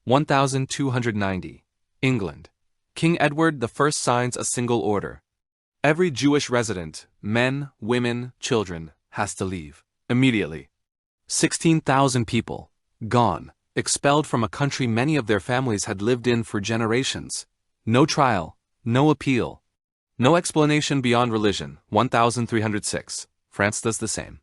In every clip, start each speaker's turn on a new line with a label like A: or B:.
A: 1290. England. King Edward I signs a single order. Every Jewish resident, men, women, children, has to leave. Immediately. 16,000 people. Gone. Expelled from a country many of their families had lived in for generations. No trial. No appeal. No explanation beyond religion. 1306. France does the same.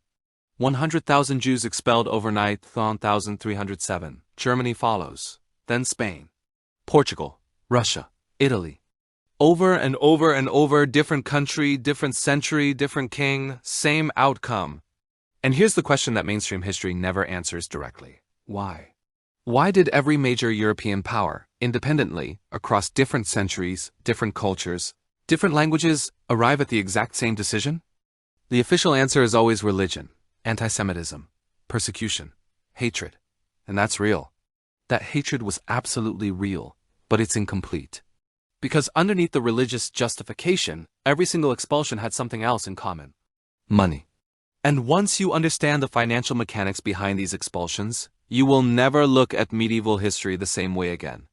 A: 100,000 Jews expelled overnight. 1307. Germany follows. Then Spain. Portugal. Russia. Italy. Over and over and over, different country, different century, different king, same outcome. And here's the question that mainstream history never answers directly. Why? Why did every major European power, independently, across different centuries, different cultures, different languages, arrive at the exact same decision? The official answer is always religion, anti-Semitism, persecution, hatred. And that's real. That hatred was absolutely real, but it's incomplete. Because underneath the religious justification, every single expulsion had something else in common. Money. And once you understand the financial mechanics behind these expulsions, you will never look at medieval history the same way again.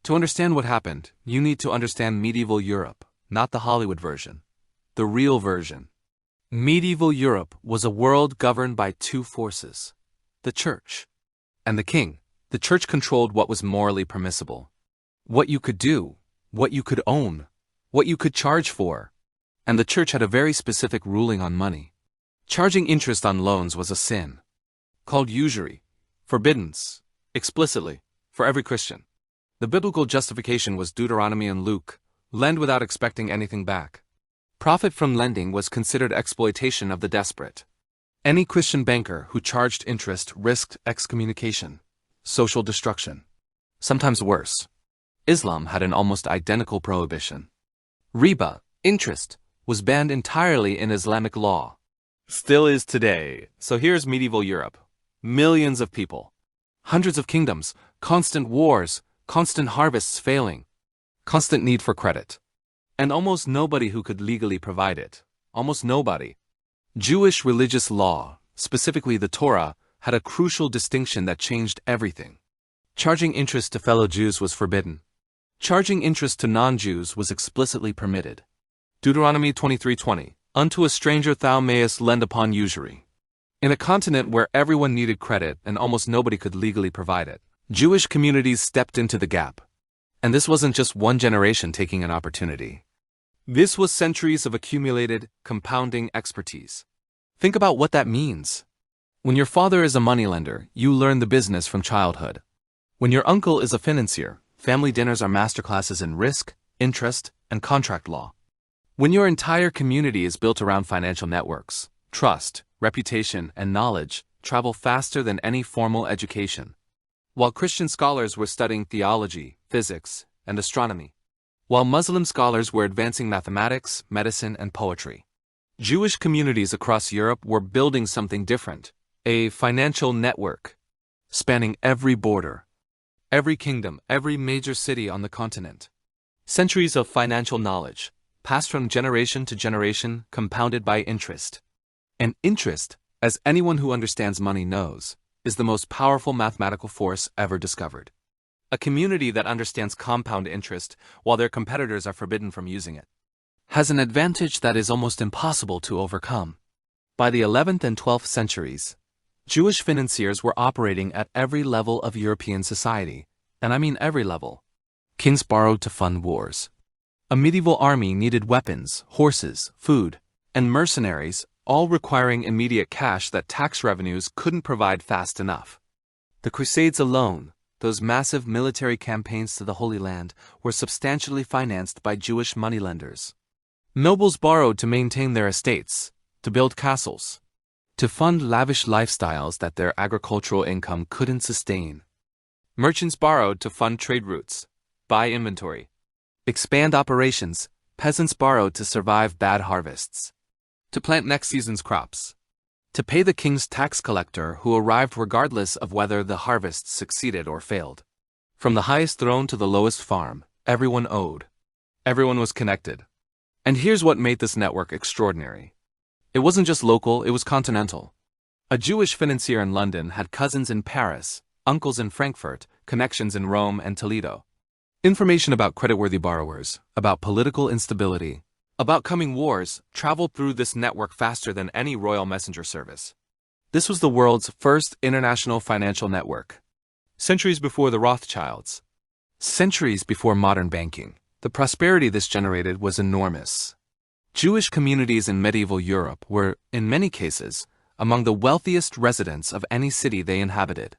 A: To understand what happened, you need to understand medieval Europe, not the Hollywood version. The real version. Medieval Europe was a world governed by two forces. The church and the king. The church controlled what was morally permissible. What you could do, what you could own, what you could charge for. And the church had a very specific ruling on money. Charging interest on loans was a sin. Called usury. Forbiddance. Explicitly. For every Christian. The biblical justification was Deuteronomy and Luke. Lend without expecting anything back. Profit from lending was considered exploitation of the desperate. Any Christian banker who charged interest risked excommunication. Social destruction. Sometimes worse. Islam had an almost identical prohibition. Riba, interest, was banned entirely in Islamic law. Still is today. So here's medieval Europe. Millions of people. Hundreds of kingdoms. Constant wars. Constant harvests failing. Constant need for credit. And almost nobody who could legally provide it. Almost nobody. Jewish religious law, specifically the Torah, had a crucial distinction that changed everything. Charging interest to fellow Jews was forbidden. Charging interest to non-Jews was explicitly permitted. Deuteronomy 23:20. Unto a stranger thou mayest lend upon usury. In a continent where everyone needed credit and almost nobody could legally provide it, Jewish communities stepped into the gap. And this wasn't just one generation taking an opportunity. This was centuries of accumulated, compounding expertise. Think about what that means. When your father is a moneylender, you learn the business from childhood. When your uncle is a financier, family dinners are masterclasses in risk, interest, and contract law. When your entire community is built around financial networks, trust, reputation, and knowledge travel faster than any formal education. While Christian scholars were studying theology, physics, and astronomy. While Muslim scholars were advancing mathematics, medicine, and poetry. Jewish communities across Europe were building something different. A financial network. Spanning every border. Every kingdom, every major city on the continent. Centuries of financial knowledge. Passed from generation to generation, compounded by interest. And interest, as anyone who understands money knows, is the most powerful mathematical force ever discovered. A community that understands compound interest, while their competitors are forbidden from using it, has an advantage that is almost impossible to overcome. By the 11th and 12th centuries, Jewish financiers were operating at every level of European society, and I mean every level. Kings borrowed to fund wars. A medieval army needed weapons, horses, food, and mercenaries, all requiring immediate cash that tax revenues couldn't provide fast enough. The Crusades alone, those massive military campaigns to the Holy Land, were substantially financed by Jewish moneylenders. Nobles borrowed to maintain their estates, to build castles, to fund lavish lifestyles that their agricultural income couldn't sustain. Merchants borrowed to fund trade routes, buy inventory, expand operations. Peasants borrowed to survive bad harvests, to plant next season's crops, to pay the king's tax collector who arrived regardless of whether the harvest succeeded or failed. From the highest throne to the lowest farm, everyone owed. Everyone was connected. And here's what made this network extraordinary. It wasn't just local, it was continental. A Jewish financier in London had cousins in Paris, uncles in Frankfurt, connections in Rome and Toledo. Information about creditworthy borrowers, about political instability, about coming wars, traveled through this network faster than any royal messenger service. This was the world's first international financial network. Centuries before the Rothschilds. Centuries before modern banking, the prosperity this generated was enormous. Jewish communities in medieval Europe were, in many cases, among the wealthiest residents of any city they inhabited.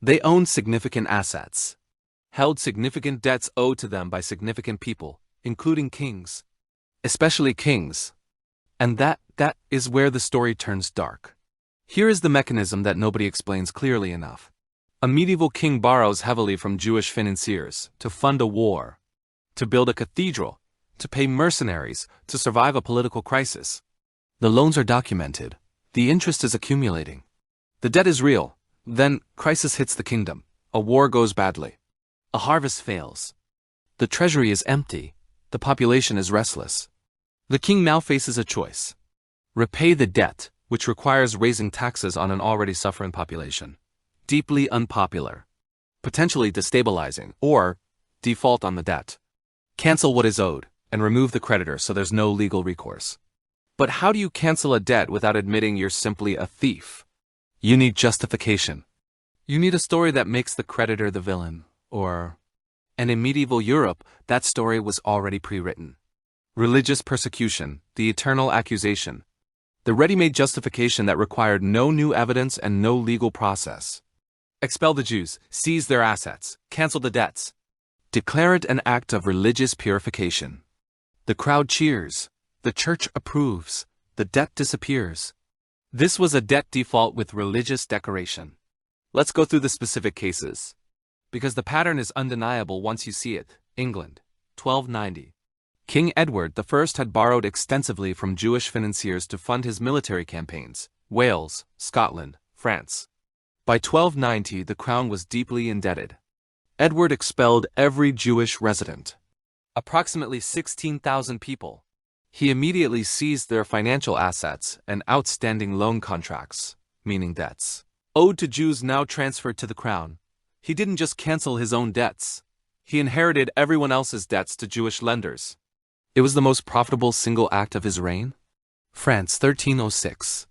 A: They owned significant assets, held significant debts owed to them by significant people, including kings, especially kings. And that is where the story turns dark. Here is the mechanism that nobody explains clearly enough. A medieval king borrows heavily from Jewish financiers to fund a war, to build a cathedral, to pay mercenaries, to survive a political crisis. The loans are documented. The interest is accumulating. The debt is real. Then, crisis hits the kingdom. A war goes badly. A harvest fails. The treasury is empty. The population is restless. The king now faces a choice. Repay the debt, which requires raising taxes on an already suffering population. Deeply unpopular. Potentially destabilizing. Or, default on the debt. Cancel what is owed, and remove the creditor so there's no legal recourse. But how do you cancel a debt without admitting you're simply a thief? You need justification. You need a story that makes the creditor the villain, and in medieval Europe, that story was already pre-written. Religious persecution, the eternal accusation. The ready-made justification that required no new evidence and no legal process. Expel the Jews, seize their assets, cancel the debts. Declare it an act of religious purification. The crowd cheers. The church approves. The debt disappears. This was a debt default with religious decoration. Let's go through the specific cases, because the pattern is undeniable once you see it. England, 1290. King Edward I had borrowed extensively from Jewish financiers to fund his military campaigns. Wales, Scotland, France. By 1290, the crown was deeply indebted. Edward expelled every Jewish resident, approximately 16,000 people. He immediately seized their financial assets and outstanding loan contracts, meaning debts, owed to Jews now transferred to the crown. He didn't just cancel his own debts. He inherited everyone else's debts to Jewish lenders. It was the most profitable single act of his reign. France, 1306.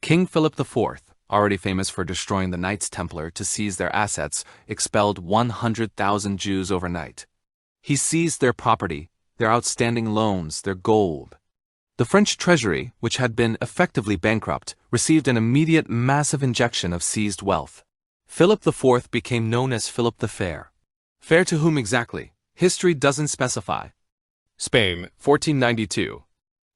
A: King Philip IV, already famous for destroying the Knights Templar to seize their assets, expelled 100,000 Jews overnight. He seized their property, their outstanding loans, their gold. The French treasury, which had been effectively bankrupt, received an immediate massive injection of seized wealth. Philip IV became known as Philip the Fair. Fair to whom exactly? History doesn't specify. Spain, 1492.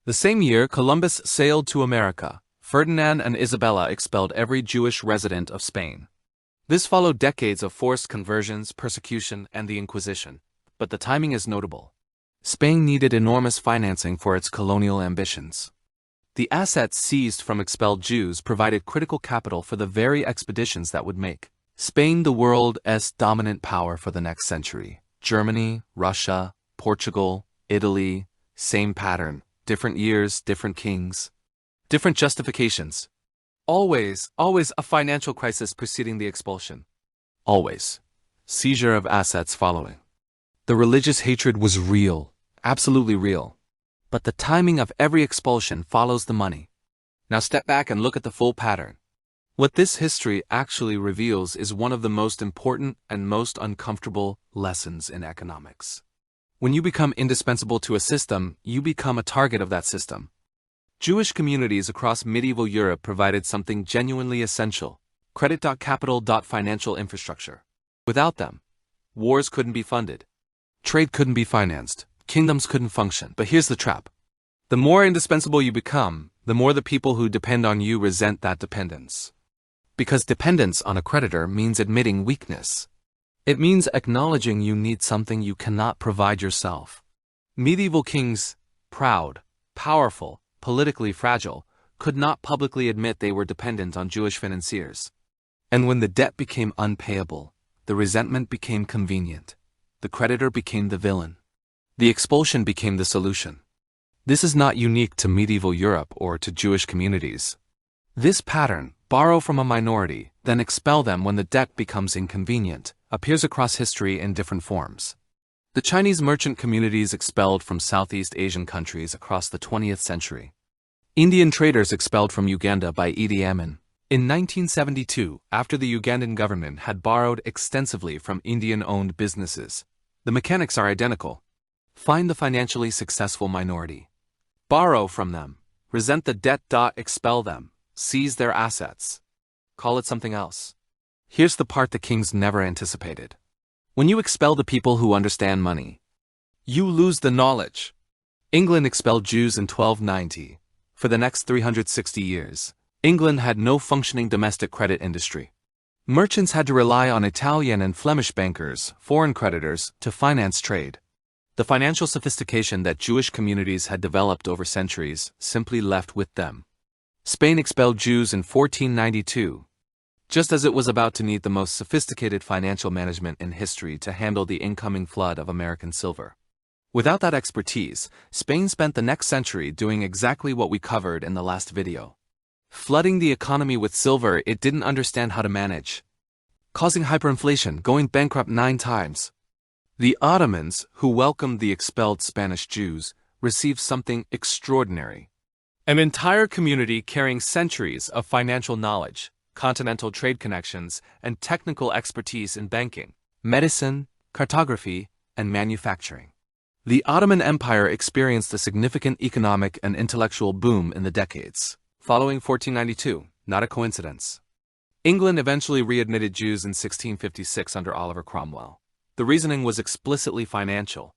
A: The same year Columbus sailed to America, Ferdinand and Isabella expelled every Jewish resident of Spain. This followed decades of forced conversions, persecution, and the Inquisition. But the timing is notable. Spain needed enormous financing for its colonial ambitions. The assets seized from expelled Jews provided critical capital for the very expeditions that would make Spain the world's dominant power for the next century. Germany, Russia, Portugal, Italy, same pattern, different years, different kings, different justifications. Always a financial crisis preceding the expulsion. Always. Seizure of assets following. The religious hatred was real, absolutely real. But the timing of every expulsion follows the money. Now step back and look at the full pattern. What this history actually reveals is one of the most important and most uncomfortable lessons in economics. When you become indispensable to a system, you become a target of that system. Jewish communities across medieval Europe provided something genuinely essential: credit.capital.financial infrastructure. Without them, wars couldn't be funded. Trade couldn't be financed. Kingdoms couldn't function. But here's the trap. The more indispensable you become, the more the people who depend on you resent that dependence. Because dependence on a creditor means admitting weakness. It means acknowledging you need something you cannot provide yourself. Medieval kings, proud, powerful, politically fragile, could not publicly admit they were dependent on Jewish financiers. And when the debt became unpayable, the resentment became convenient. The creditor became the villain. The expulsion became the solution. This is not unique to medieval Europe or to Jewish communities. This pattern, borrow from a minority, then expel them when the debt becomes inconvenient, appears across history in different forms. The Chinese merchant communities expelled from Southeast Asian countries across the 20th century. Indian traders expelled from Uganda by Idi Amin. In 1972, after the Ugandan government had borrowed extensively from Indian-owned businesses. The mechanics are identical. Find the financially successful minority. Borrow from them. Resent the debt. Expel them. Seize their assets. Call it something else. Here's the part the kings never anticipated. When you expel the people who understand money, you lose the knowledge. England expelled Jews in 1290. For the next 360 years, England had no functioning domestic credit industry. Merchants had to rely on Italian and Flemish bankers, foreign creditors, to finance trade. The financial sophistication that Jewish communities had developed over centuries simply left with them. Spain expelled Jews in 1492, just as it was about to need the most sophisticated financial management in history to handle the incoming flood of American silver. Without that expertise, Spain spent the next century doing exactly what we covered in the last video. Flooding the economy with silver it didn't understand how to manage, causing hyperinflation, going bankrupt 9 times. The Ottomans, who welcomed the expelled Spanish Jews, received something extraordinary. An entire community carrying centuries of financial knowledge, continental trade connections, and technical expertise in banking, medicine, cartography, and manufacturing. The Ottoman Empire experienced a significant economic and intellectual boom in the decades following 1492, not a coincidence. England eventually readmitted Jews in 1656 under Oliver Cromwell. The reasoning was explicitly financial.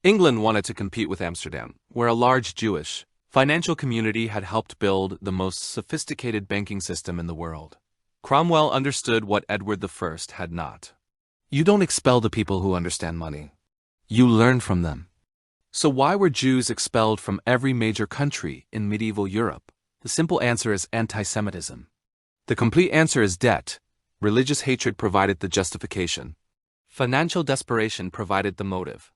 A: England wanted to compete with Amsterdam, where a large Jewish financial community had helped build the most sophisticated banking system in the world. Cromwell understood what Edward I had not. You don't expel the people who understand money. You learn from them. So why were Jews expelled from every major country in medieval Europe? The simple answer is anti-Semitism. The complete answer is debt. Religious hatred provided the justification. Financial desperation provided the motive.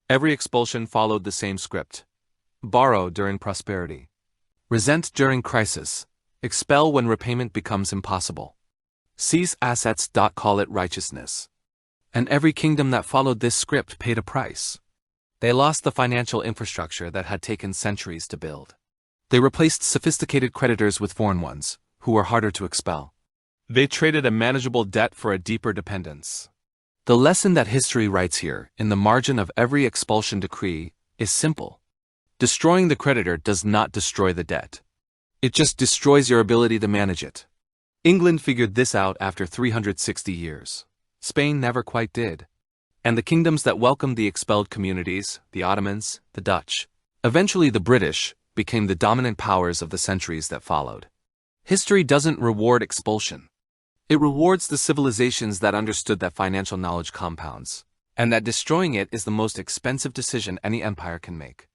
A: Every expulsion followed the same script. Borrow during prosperity. Resent during crisis. Expel when repayment becomes impossible. Seize assets. Call it righteousness. And every kingdom that followed this script paid a price. They lost the financial infrastructure that had taken centuries to build. They replaced sophisticated creditors with foreign ones, who were harder to expel. They traded a manageable debt for a deeper dependence. The lesson that history writes here, in the margin of every expulsion decree, is simple. Destroying the creditor does not destroy the debt. It just destroys your ability to manage it. England figured this out after 360 years. Spain never quite did. And the kingdoms that welcomed the expelled communities, the Ottomans, the Dutch, eventually the British, became the dominant powers of the centuries that followed. History doesn't reward expulsion. It rewards the civilizations that understood that financial knowledge compounds, and that destroying it is the most expensive decision any empire can make.